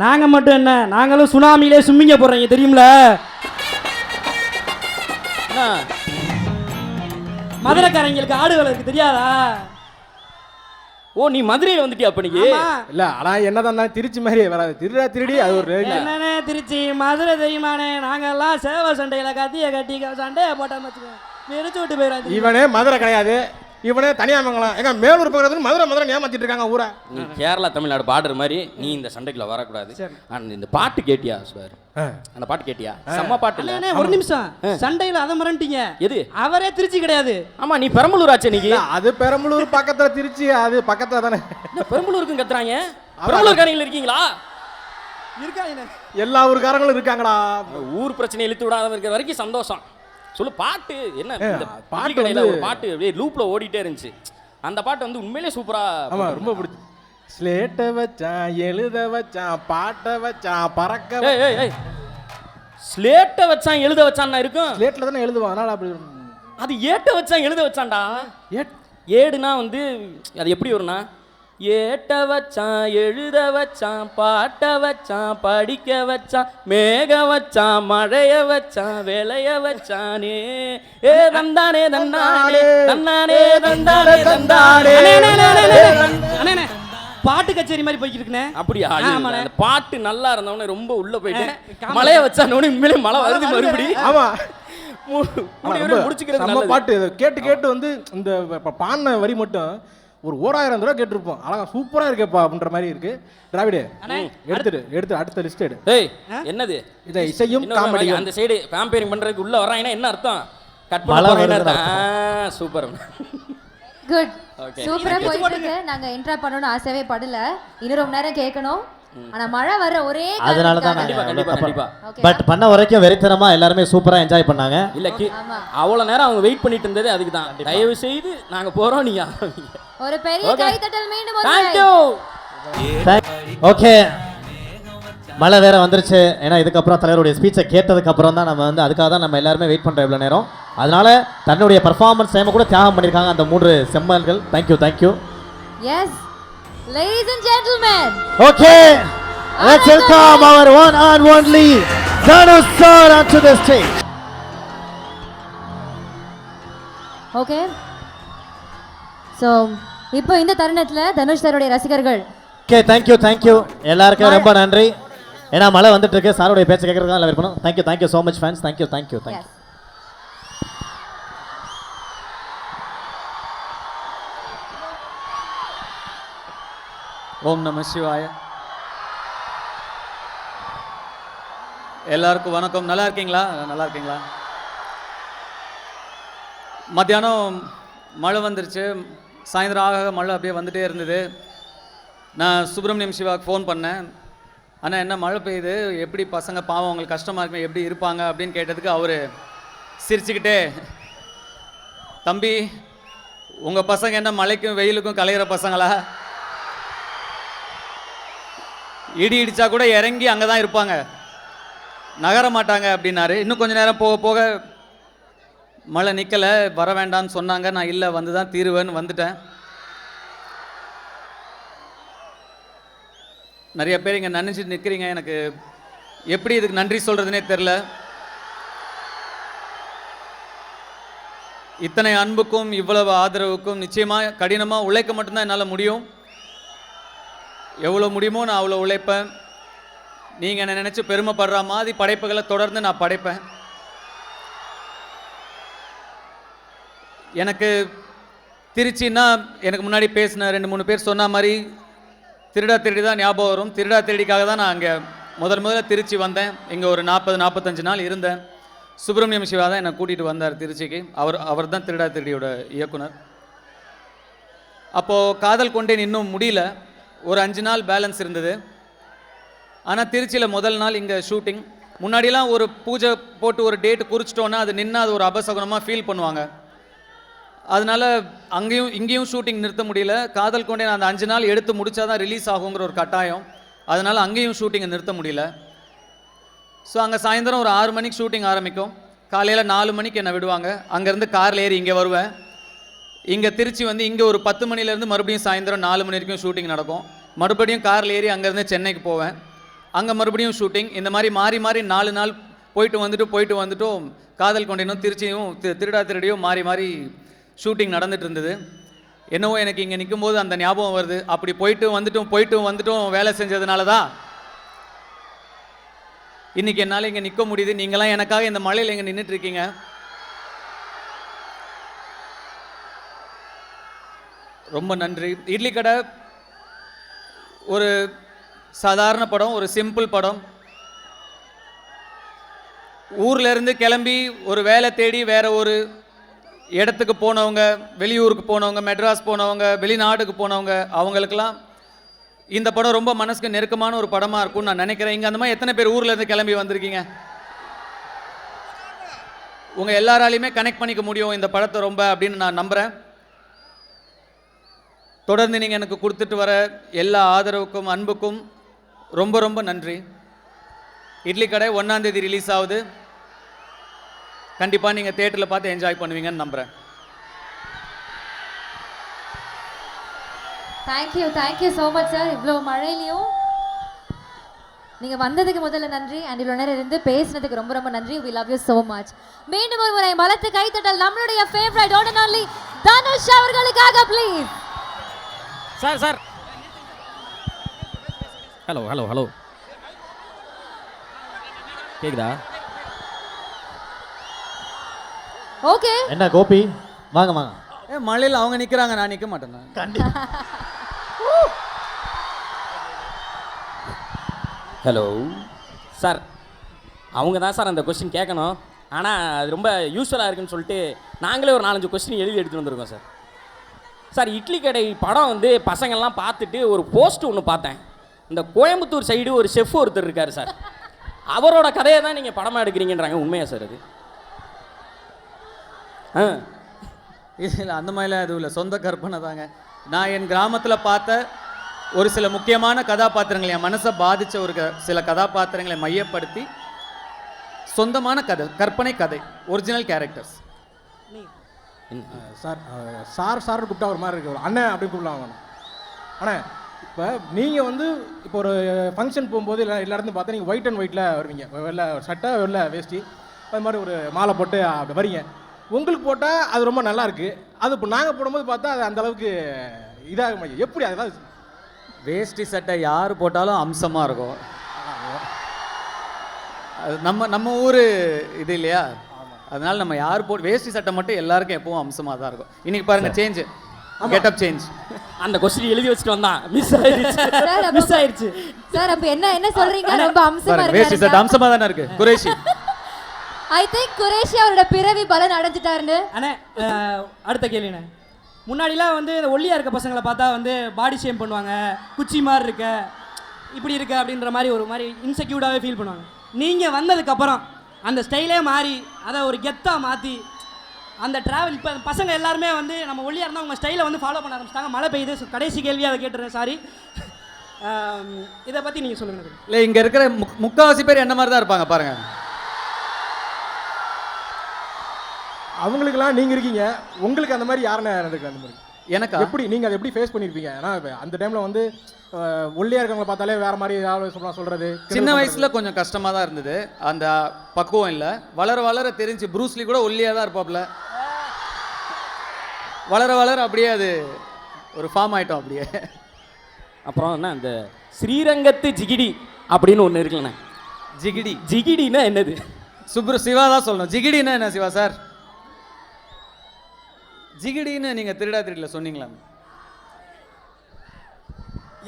நாங்கள் மட்டும் என்ன, நாங்களும் சுனாமியிலே சும்மிங்க போடுறீங்க தெரியுமில. மதுரைக்காரங்களுக்கு ஆடு வளர்க்கு தெரியாதா? ஓ நீ மதுரையில் வந்துட்டியா அப்ப? நீங்க இல்ல ஆனா என்னதான் திருச்சி மாதிரியே வராது. திருடா திருடி அது ஒரு என்னண்ணே திருச்சி மதுரை தெரியுமாண்ணே? நாங்கெல்லாம் சேவை சண்டையில கத்திய கட்டி சண்டையை போட்டாம வச்சுக்கோங்க, மெரிச்சு விட்டு போயிடாது. இவனே மதுரை கிடையாது, இவனே தனியாமங்கலம். எங்க மேலூர் பக்கத்துல மதுரை ஏமாத்திட்டு இருக்காங்க ஊரை. நீ கேரளா தமிழ்நாடு பாடுற மாதிரி நீ இந்த சண்டைக்குள்ள வரக்கூடாது. இந்த பாட்டு கேட்டியா சார்? அந்த பாட்டு கேட்டியா? செம்ம பாட்டு இல்ல? ஒரு நிமிஷம், சண்டையில அதை மறந்துட்டீங்க. எது? அவரே திருச்சி கிடையாது. ஆமா நீ பெரம்பலூர் ஆச்சு. நீங்க அது பெரம்பலூர் பக்கத்துல, திருச்சி அது பக்கத்துல தானே. பெரம்பலூருக்கும் கத்துறாங்க. பெரம்பலூர்காரங்க இருக்கீங்களா? இருக்காங்க, எல்லா ஊருக்காரங்களும் இருக்காங்களா? ஊர் பிரச்சனை இழுத்து விடாத இருக்கிற வரைக்கும் சந்தோஷம். சொல்லு பாட்டு என்ன? பாட்டு கடையில் ஒரு பாட்டு அப்படியே லூப்ல ஓடிட்டே இருந்துச்சு. அந்த பாட்டு வந்து உண்மையிலே சூப்பரா. ஆமா ரொம்ப பிடிச்சி. ஸ்லேட்டை வச்சான், எழுத வச்சான், பாட்டை வச்சான், பறக்க. ஸ்லேட்டை வச்சான் எழுத வச்சான்னா இருக்கும். ஸ்லேட்ல தானே எழுதுவான், அதனால அப்படி. அது ஏட்டை வச்சான் எழுத வச்சான்டா. ஏடுனா வந்து அது எப்படி வரும்னா ஏட்ட வச்சான், எழுத வச்சான், பாட்ட வச்சான், படிக்க வச்சான், மேக வச்சான், மழைய வச்சான், விளைய வச்சானே. ஏ தந்தானே தந்தானே தந்தானே தந்தானே தந்தானே. அண்ணே பாட்டு கச்சேரி மாதிரி போய்கிட்டு இருக்குண்ணே. அப்படியா? ஆமாண்ணே. அந்த பாட்டு நல்லா இருந்தவொடனே ரொம்ப உள்ள போயிட்டு மழைய வச்சானோன்னு உண்மையிலே மழை வருது மறுபடியும். ஆமா முடிச்சுக்கிறது நம்ம பாட்டு இதை கேட்டு கேட்டு வந்து இந்த பாடின வரி மட்டும் ஒரு 1000 தடவை கேட்டிருப்போம். அழகா சூப்பரா இருக்கேப்பா அப்படின்ற மாதிரி இருக்கு. டிராவிடு எடுத்து அடுத்த லிஸ்ட் எடு. ஏய் என்னது இதை இசையும் காமெடி அந்த சைடு கம்பேரிங் பண்றதுக்கு உள்ள வராங்கன்னா என்ன அர்த்தம்? கட் மழை பண்ண வருதுன்னு சூப்பர். Good Okay. சூப்பரா போயிட்டு இருக்கு. நாங்க இன்ட்ரா பண்ணணும்னு ஆசையே படல. இன்னும் ரொம்ப நேரம் கேட்கணும். ஆனா மழை வர ஒரே அதனால தான் கண்டிப்பா கண்டிப்பா கண்டிப்பா. பட் பண்ண வரைக்கும் வெறித்தனமா எல்லாருமே சூப்பரா என்ஜாய் பண்ணாங்க. இல்ல ஆமா. அவ்வளவு நேரம் அவங்க வெயிட் பண்ணிட்டு இருந்ததே அதுக்கு தான். தயவு செய்து நாங்க போறோம், நீங்க ஆரம்பிங்க. ஒரு பெரிய கைத்தட்டல் மீண்டும் ஒரு Thank முறை. you. ஓகே, மழை வேற வந்துருச்சு. ஏன்னா இதுக்கப்புறம் தலைவருடைய ஸ்பீச்சை கேட்டதுக்கு அப்புறம் தான் நம்ம வந்து அதுக்காக தான் நம்ம எல்லாருமே வெயிட் பண்ணுறோம் இவ்வளோ நேரம். அதனால தன்னுடைய பர்ஃபார்மன்ஸ் டைமை கூட தியாகம் பண்ணியிருக்காங்க அந்த 3 செம்மல்கள். Thank you thank you. Yes ladies and gentlemen. ஓகே, let's welcome our one and only Dhanush sir onto the stage. Okay so இப்போ இந்த தருணத்தில் தனுஷ் சாருடைய ரசிகர்கள் ஓகே, தேங்க்யூ எல்லாருக்கும் ரொம்ப நன்றி. ஏன்னா மழை வந்துட்டு இருக்கு, சாருடைய பேச்சை கேட்கறதுக்கு எல்லாம் இருக்கணும். Thank you so much fans. Thank you. Yes. ஓம் நம சிவாய. எல்லாருக்கும் வணக்கம். நல்லா இருக்கீங்களா? மத்தியானம் மழை வந்துருச்சு. சாயந்தரம் ஆக மழை அப்படியே வந்துட்டே இருந்தது. நான் சுப்பிரமணியம் சிவாவுக்கு ஃபோன் பண்ணேன். ஆனால் என்ன மழை பெய்யுது, எப்படி பசங்க பாவம் அவங்களுக்கு கஷ்டமாக இருக்குமே, எப்படி இருப்பாங்க அப்படின்னு கேட்டதுக்கு அவர் சிரிச்சுக்கிட்டே, தம்பி உங்கள் பசங்க என்ன மழைக்கும் வெயிலுக்கும் கலையிற பசங்களா? இடி இடித்தா கூட இறங்கி அங்கே தான் இருப்பாங்க, நகர மாட்டாங்க அப்படின்னாரு. இன்னும் கொஞ்சம் நேரம் போக போக மழை நிற்கலை, வர வேண்டாம்னு சொன்னாங்க. நான் இல்லை, வந்து தான் தீருவேன்னு வந்துட்டேன். நிறைய பேர் இங்கே நினைச்சிட்டு நிற்கிறீங்க. எனக்கு எப்படி இதுக்கு நன்றி சொல்கிறதுனே தெரில. இத்தனை அன்புக்கும் இவ்வளவு ஆதரவுக்கும் நிச்சயமாக கடினமாக உழைக்க மட்டும்தான் என்னால் முடியும். எவ்வளோ முடியுமோ நான் அவ்வளோ உழைப்பேன். நீங்கள் என்னை நினச்சி பெருமைப்படுற மாதிரி படைப்புகளை தொடர்ந்து நான் படைப்பேன். எனக்கு திருச்சின்னா எனக்கு முன்னாடி பேசின 2-3 பேர் சொன்ன மாதிரி திருடா திருடி தான் ஞாபகம் வரும். திருடா திருடிக்காக தான் நான் அங்கே முதல்ல திருச்சி வந்தேன். இங்கே ஒரு 40-45 நாள் இருந்தேன். சுப்பிரமணியம் சிவா தான் என்னை கூட்டிகிட்டு வந்தார் திருச்சிக்கு. அவர் தான் திருடா திருடியோட இயக்குனர். அப்போது காதல் கொண்டேன் இன்னும் முடியல, ஒரு 5 நாள் பேலன்ஸ் இருந்தது. ஆனால் திருச்சியில் முதல் நாள் இங்கே ஷூட்டிங். முன்னாடிலாம் ஒரு பூஜை போட்டு ஒரு டேட்டு குறிச்சிட்டோன்னா அது நின்று அது ஒரு அபசகுனமாக ஃபீல் பண்ணுவாங்க. அதனால் இங்கேயும் ஷூட்டிங் நிறுத்த முடியல. காதல் கொண்டே நான் அந்த 5 நாள் எடுத்து முடித்தா தான் ரிலீஸ் ஆகுங்கிற ஒரு கட்டாயம். அதனால் அங்கேயும் ஷூட்டிங்கை நிறுத்த முடியல. ஸோ அங்கே சாயந்தரம் ஒரு 6 மணிக்கு ஷூட்டிங் ஆரம்பிக்கும். காலையில் 4 மணிக்கு என்னை விடுவாங்க. அங்கேருந்து காரில் ஏறி இங்கே வருவேன். இங்கே திருச்சி வந்து இங்கே ஒரு 10 மணிலேருந்து மறுபடியும் சாயந்தரம் 4 மணி வரைக்கும் ஷூட்டிங் நடக்கும். மறுபடியும் காரில் ஏறி அங்கேருந்து சென்னைக்கு போவேன். அங்கே மறுபடியும் ஷூட்டிங். இந்த மாதிரி மாறி 4 நாள் போயிட்டு வந்துட்டும் காதல் கொண்டேனும் திருச்சியும் திருடா திருடியும் மாறி ஷூட்டிங் நடந்துட்டு இருந்தது. என்னவோ எனக்கு இங்கே நிற்கும்போது அந்த ஞாபகம் வருது. அப்படி போயிட்டு வந்துட்டும் வேலை செஞ்சதுனால தான் இன்றைக்கி என்னால் இங்கே நிற்க முடியுது. நீங்களாம் எனக்காக இந்த மழையில் இங்கே நின்றுட்டுருக்கீங்க. ரொம்ப நன்றி. இட்லி கடை ஒரு சாதாரண படம், ஒரு சிம்பிள் படம். ஊர்லேருந்து கிளம்பி ஒரு வேலை தேடி வேற ஒரு இடத்துக்கு போனவங்க, வெளியூருக்கு போனவங்க, மெட்ராஸ் போனவங்க, வெளிநாடுக்கு போனவங்க, அவங்களுக்கெல்லாம் இந்த படம் ரொம்ப மனசுக்கு நெருக்கமான ஒரு படமாக இருக்கும்னு நான் நினைக்கிறேன். இங்கே அந்த மாதிரி எத்தனை பேர் ஊர்லேருந்து கிளம்பி வந்திருக்கீங்க? உங்கள் எல்லாராலையுமே கனெக்ட் பண்ணிக்க முடியும் இந்த படத்தை ரொம்ப அப்படின்னு நான் நம்புகிறேன். தொடர்ந்து நீங்கள் எனக்கு கொடுத்துட்டு வர எல்லா ஆதரவுக்கும் அன்புக்கும் ரொம்ப ரொம்ப நன்றி. இட்லி கடை 1ஆம் தேதி ரிலீஸ் ஆகுது. கண்டிப்பாக நீங்கள் தியேட்டரில் பார்த்து என்ஜாய் பண்ணுவீங்கன்னு நம்புகிறேன். Thank you so much sir. இவ்வளோ மழையிலையும் நீங்கள் வந்ததுக்கு முதல்ல நன்றி, அண்ட் இவ்வளோ நேரம் இருந்து பேசினதுக்கு ரொம்ப ரொம்ப நன்றி. We love you so much. மீண்டும் ஒரு முறை பலத்து கைத்தட்டல் நம்மளுடைய favourite one and only Dhanush அவர்களுக்காக ப்ளீஸ். சார் ஹலோ கேக்குதா? ஓகே, என்ன கோபி, வாங்க. மழையில் அவங்க நிற்கிறாங்க, நான் நிற்க மாட்டேன். ஹலோ சார், அவங்க தான் சார் அந்த கொஸ்டின் கேட்கணும். ஆனால் அது ரொம்ப யூஸ்ஃபுல்லாக இருக்குன்னு சொல்லிட்டு நாங்களே ஒரு 4-5 கொஸ்டின் எழுதி எடுத்துகிட்டு வந்திருக்கோம் சார். சார், இட்லி கடை படம் வந்து பசங்கள்லாம் பார்த்துட்டு ஒரு போஸ்ட் ஒன்று பார்த்தேன். இந்த கோயம்புத்தூர் சைடு ஒரு செஃப் ஒருத்தர் இருக்கார் சார், அவரோட கதையை தான் நீங்கள் படமாக எடுக்கிறீங்கன்றாங்க. உண்மையா சார் அது? இல்லை, அந்த மாதிரிலாம் எதுவும் இல்லை, சொந்த கற்பனை தாங்க. நான் என் கிராமத்தில் பார்த்த ஒரு சில முக்கியமான கதாபாத்திரங்கள், என் மனசை பாதித்த ஒரு சில கதாபாத்திரங்களை மையப்படுத்தி சொந்தமான கதை, கற்பனை கதை, ஒரிஜினல் கேரக்டர்ஸ். சார் கூப்பிட்டா ஒரு மாதிரி இருக்கு, அண்ணன் அப்படி கூப்பிடலாம். அண்ணே, இப்போ நீங்கள் வந்து இப்போ ஒரு ஃபங்க்ஷன் போகும்போது எல்லா இடத்துலையும் பார்த்தா நீங்கள் ஒயிட் அண்ட் ஒயிட்டில் வருவீங்க, வெள்ளை சட்டை வெள்ளை வேஷ்டி, அது மாதிரி ஒரு மாலை போட்டு அப்படி வரீங்க. உங்களுக்கு போட்டால் அது ரொம்ப நல்லா இருக்கு, அது இப்போ நாங்கள் போடும்போது பார்த்தா அது அந்தளவுக்கு இதாக மாதிரி எப்படி அதெல்லாம்? வேஷ்டி சட்டை யார் போட்டாலும் அம்சமாக இருக்கும். அது நம்ம ஊர் இது இல்லையா, அதனால நம்ம யார் போட்டு வேஷ்டி சட்டை மட்டும் எல்லாருக்கும் எப்பவும் அம்சமாக தான் இருக்கும். இன்னைக்கு பாருங்க, சேஞ்ச், கெட்டப் சேஞ்ச். அந்த கொஸ்டின் எழுதி வச்சுட்டு வந்தான், மிஸ் ஆயிடுச்சு. சார் அப்ப என்ன சொல்றீங்க? ரொம்ப அம்சமா இருக்கு. வேஷ்டி சட்டை அம்சமா தானே இருக்கு. குரேஷி, ஐ திங்க் குரேஷி அவரோட பிறவி பலன் அடைஞ்சிட்டாருன்னு. அண்ணே, அடுத்த கேள்விண்ணே. முன்னாடிலாம் வந்து இந்த ஒல்லியாக இருக்க பசங்களை பார்த்தா வந்து பாடி ஷேம் பண்ணுவாங்க, குச்சி மாதிரி இருக்க, இப்படி இருக்க அப்படின்ற மாதிரி ஒரு மாதிரி இன்செக்யூர்டாகவே ஃபீல் பண்ணுவாங்க. நீங்கள் வந்ததுக்கப்புறம் அந்த ஸ்டைலே மாறி அதை ஒரு கெத்தாக மாற்றி அந்த ட்ராவல், இப்போ பசங்க எல்லாருமே வந்து நம்ம ஒல்லியாக இருந்தால் உங்கள் ஸ்டைலை வந்து ஃபாலோ பண்ண ஆரம்பிச்சிட்டாங்க. மழை பெய்யுது, கடைசி கேள்வியாக அதை கேட்டுறேன், சாரி. இதை பற்றி நீங்கள் சொல்லுங்கள். இல்லை, இங்கே இருக்கிற முக்கால்வாசி பேர் என்ன மாதிரி தான் இருப்பாங்க பாருங்க. அவங்களுக்கெல்லாம் நீங்கள் இருக்கீங்க, உங்களுக்கு அந்த மாதிரி யாருன்னு இருக்கு? அந்த மாதிரி எனக்கு எப்படி நீங்கள் அதை எப்படி ஃபேஸ் பண்ணியிருப்பீங்க? ஏன்னா அந்த டைமில் வந்து ஒல்லியாக இருக்கவங்களை பார்த்தாலே வேறு மாதிரி ஏதாவது சொல்கிறது. சின்ன வயசில் கொஞ்சம் கஷ்டமாக தான் இருந்தது, அந்த பக்குவம் இல்லை. வளர தெரிஞ்சு ப்ரூஸ்லி கூட ஒல்லியாக தான் இருப்பாப்புல. வளர அப்படியே அது ஒரு ஃபார்ம் ஆகிட்டோம் அப்படியே. அப்புறம் என்ன, அந்த ஸ்ரீரங்கத்து ஜிகிடி அப்படின்னு ஒன்று இருக்குல்லண்ணே. ஜிகிடின்னா என்னது? சிவா தான் சொல்லணும். ஜிகிடின்னா என்ன சிவா சார்? ஜிகிடின்னு நீங்கள் திருடா சொன்னீங்களா?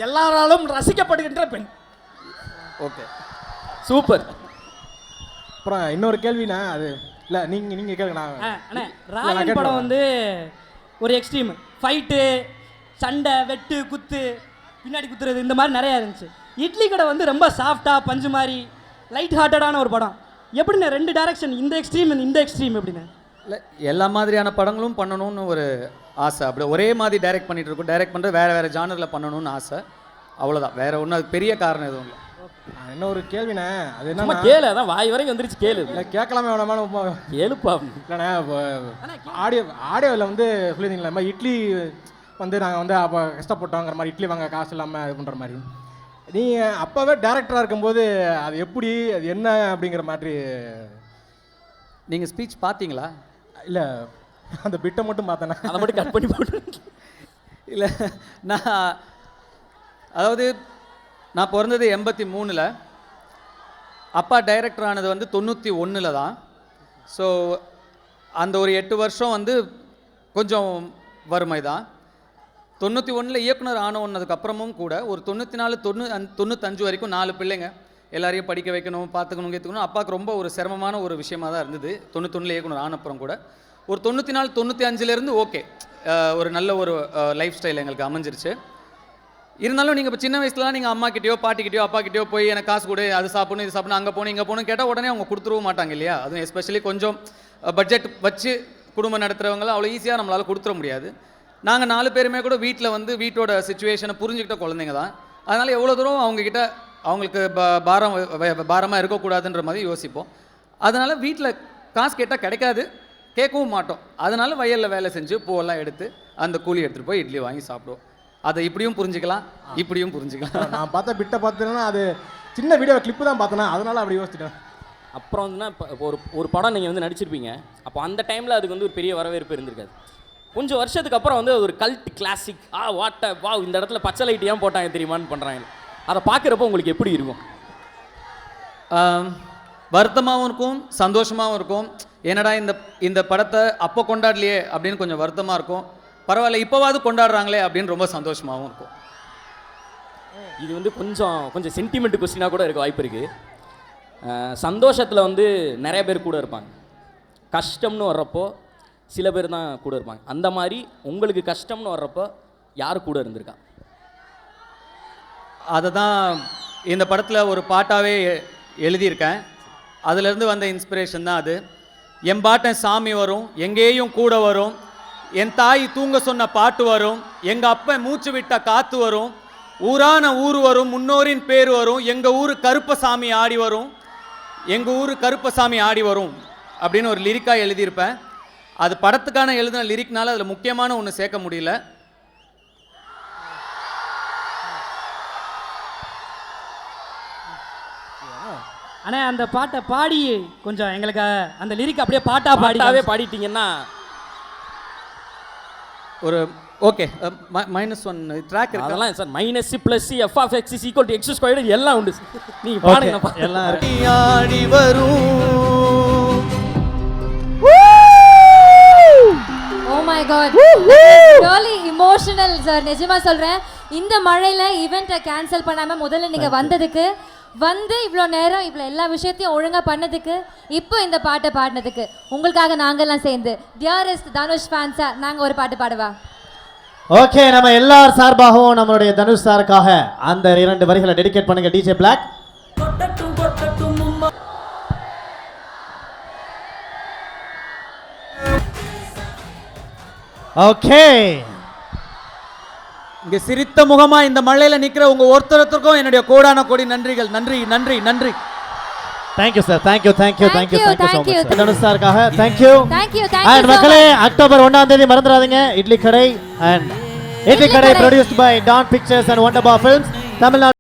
எல்லாராலும் ரசிக்கப்படுகின்ற பெண். Okay, super. அப்புறம் இன்னொரு கேள்வினா, அது இல்லை நீங்கள் கேளுங்க. அண்ணே, ராயன் படம் வந்து ஒரு எக்ஸ்ட்ரீம் ஃபைட்டு, சண்டை, வெட்டு, குத்து, பின்னாடி குத்துறது, இந்த மாதிரி நிறையா இருந்துச்சு. இட்லி கடை வந்து ரொம்ப சாஃப்டாக பஞ்சு மாதிரி லைட் ஹார்ட்டடான ஒரு படம். எப்படிண்ணே 2 டைரக்ஷன், இந்த எக்ஸ்ட்ரீம் எப்படிண்ணே? இல்லை, எல்லா மாதிரியான படங்களும் பண்ணணும்னு ஒரு ஆசை. அப்படி ஒரே மாதிரி டைரக்ட் பண்ணிட்டு இருக்கோம். டைரக்ட் பண்ணுறது வேறு ஜானரில் பண்ணணும்னு ஆசை, அவ்வளோதான். வேறு ஒன்றும் அது பெரிய காரணம் எதுவும் இல்லை. என்ன ஒரு கேள்விண்ணே, அது என்ன கேளு, அதான் வாய் வரைக்கும் வந்துருச்சு, கேளு. இல்லை கேட்கலாமே வேணாமா? கேளுப்பா. இல்லைண்ணே, ஆடியோவில் வந்து சொல்லியிருந்தீங்களா, மாதிரி இட்லி வந்து நாங்கள் வந்து அப்போ கஷ்டப்பட்டோங்கிற மாதிரி, இட்லி வாங்க காசு இல்லாமல் இது பண்ணுற மாதிரி. நீங்கள் அப்போவே டேரக்டராக இருக்கும்போது அது எப்படி, அது என்ன அப்படிங்கிற மாதிரி நீங்கள் ஸ்பீச் பார்த்தீங்களா? இல்லை, அந்த பிட்டை மட்டும் பார்த்தேண்ணா, அதை மட்டும் கட் பண்ணி போட்டு. இல்லை, நான் பிறந்தது 83. அப்பா டைரக்டர் ஆனது வந்து 91 தான். ஸோ அந்த ஒரு 8 வருஷம் வந்து கொஞ்சம் வறுமை தான். 91 இயக்குனர் ஆனதுக்கப்புறமும் கூட ஒரு 94, 95 வரைக்கும் 4 பிள்ளைங்க, எல்லாரையும் படிக்க வைக்கணும், பார்த்துக்கணும், கேத்துக்கணும். அப்பாவுக்கு ரொம்ப ஒரு சிரமமான ஒரு விஷயமாக தான் இருந்தது. 91 இயக்குனர் ஆனப்புறம் கூட ஒரு 94, 95லேருந்து ஓகே, ஒரு நல்ல ஒரு லைஃப் ஸ்டைல் எங்களுக்கு அமைஞ்சிருச்சு. இருந்தாலும் நீங்கள் இப்போ சின்ன வயசுலாம் நீங்கள் அம்மா கிட்டேயோ பாட்டிக்கிட்டேயோ அப்பா கிட்டேயோ போய் எனக்கு காசு கொடு, அது சாப்பிடணும், இது சாப்பிடணும், அங்கே போகணும், இங்கே போகணும் கேட்டால் உடனே அவங்க கொடுத்துருவும் மாட்டாங்க இல்லையா? அதுவும் எஸ்பெஷலி கொஞ்சம் பட்ஜெட் வச்சு குடும்பம் நடத்துகிறவங்களாம் அவ்வளோ ஈஸியாக நம்மளால் கொடுத்துட முடியாது. நாங்கள் 4 பேருமே கூட வீட்டில் வந்து வீட்டோட சுச்சுவேஷனை புரிஞ்சுக்கிட்ட குழந்தைங்க தான். அதனால் எவ்வளோ தூரம் அவங்கக்கிட்ட அவங்களுக்கு பாரமாக இருக்கக்கூடாதுன்ற மாதிரி யோசிப்போம். அதனால் வீட்டில் காசு கேட்டால் கிடைக்காது, கேட்கவும் மாட்டோம். அதனால் வயலில் வேலை செஞ்சு பூவெல்லாம் எடுத்து அந்த கூலி எடுத்துகிட்டு போய் இட்லி வாங்கி சாப்பிடுவோம். அதை இப்படியும் புரிஞ்சுக்கலாம், இப்படியும் புரிஞ்சுக்கலாம். நான் பார்த்த பிட்டை பார்த்தேன்னா அது சின்ன வீடியோ கிளிப்பு தான் பார்த்தேன்னா அதனால அப்படி யோசிச்சிட்டேன். அப்புறம் வந்துன்னா இப்போ ஒரு படம் நீங்கள் வந்து நடிச்சிருப்பீங்க. அப்போ அந்த டைமில் அதுக்கு வந்து ஒரு பெரிய வரவேற்பு இருந்திருக்காது. கொஞ்சம் வருஷத்துக்கு அப்புறம் வந்து ஒரு கல்ட் கிளாசிக் வா இந்த இடத்துல பச்சை லைட் ஏன் போட்டாங்க தெரியுமான்னு பண்ணுறாங்க. அதை பார்க்குறப்போ உங்களுக்கு எப்படி இருக்கும்? வருத்தமாகவும் இருக்கும், சந்தோஷமாகவும் இருக்கும். என்னடா இந்த படத்தை அப்போ கொண்டாடலையே அப்படின்னு கொஞ்சம் வருத்தமாக இருக்கும். பரவாயில்ல இப்போவாது கொண்டாடுறாங்களே அப்படின்னு ரொம்ப சந்தோஷமாகவும் இருக்கும். இது வந்து கொஞ்சம் சென்டிமெண்ட் கொஸ்டினாக கூட இருக்க வாய்ப்பு இருக்குது. சந்தோஷத்தில் வந்து நிறைய பேர் கூட இருப்பாங்க, கஷ்டம்னு வர்றப்போ சில பேர் தான் கூட இருப்பாங்க. அந்த மாதிரி உங்களுக்கு கஷ்டம்னு வர்றப்போ யார் கூட இருந்திருக்கா? அதை தான் இந்த படத்தில் ஒரு பாட்டாகவே எழுதியிருக்கேன். அதிலிருந்து வந்த இன்ஸ்பிரேஷன் தான் அது. என் பாட்டன் சாமி வரும், எங்கேயும் கூட வரும், என் தாய் தூங்க சொன்ன பாட்டு வரும், எங்கள் அப்பன் மூச்சு விட்ட காற்று வரும், ஊரான ஊர் வரும், முன்னோரின் பேர் வரும், எங்கள் ஊர் கருப்பசாமி ஆடி வரும், எங்கள் ஊர் கருப்பசாமி ஆடி வரும் அப்படின்னு ஒரு லிரிக்காக எழுதியிருப்பேன். அது படத்துக்கான எழுதின லிரிக்னால அதில் முக்கியமான ஒன்று சேர்க்க முடியல. ஆனால் அந்த பாட்டை பாடி கொஞ்சம் எங்களுக்கு அந்த லிரிக் அப்படியே பாட்டாவே பாடிட்டீங்கன்னா ஒரு ஓகே -1 ட்ராக் இருக்கு. அதெல்லாம் sir minus plus f of x is equal to x squared எல்லாம் உண்டு. நீங்கள் பாடுங்க எல்லாம் ஆடி வரும். Oh my god, really emotional sir. நிஜமா சொல்றேன், இந்த மழையில ஈவெண்ட்டை கேன்சல் பண்ணாம முதல்ல நீங்க வந்ததுக்கு, வந்து இவ்வளோ நேரம் இவ்வளோ எல்லா விஷயத்தையும் ஒழுங்கா பண்ணதுக்கு, இப்போ இந்த பாட்டை பாடினதுக்கு உங்களுக்காக நாங்கெல்லாம் சேர்ந்து டியரஸ்ட் தனுஷ் ஃபேன்ஸா நாங்க ஒரு பாட்டு பாடுவா? ஓகே, நம்ம எல்லார் சார்பாகவும் நம்மளுடைய தனுஷ் சாருக்காக அந்த 2 வரிகளை டெடிகேட் பண்ணுங்க டிஜே பிளாக். ஓகே, இங்கே சிரித்த முகமா இந்த மழையில நிக்கிற உங்க ஒருத்தருக்கும் என்னுடைய கோடான கோடி நன்றிகள். நன்றி நன்றி நன்றி. Thank you sir, thank you thank you thank you thank you so much Dhanush சாருக்காக. தேங்க்யூ அண்ட் மக்களே, அக்டோபர் 1ஆம் தேதி மறந்துடாதீங்க Idli Kadai. And Idli Kadai produced by Dawn Pictures and Wunderbar Films, Tamil Nadu.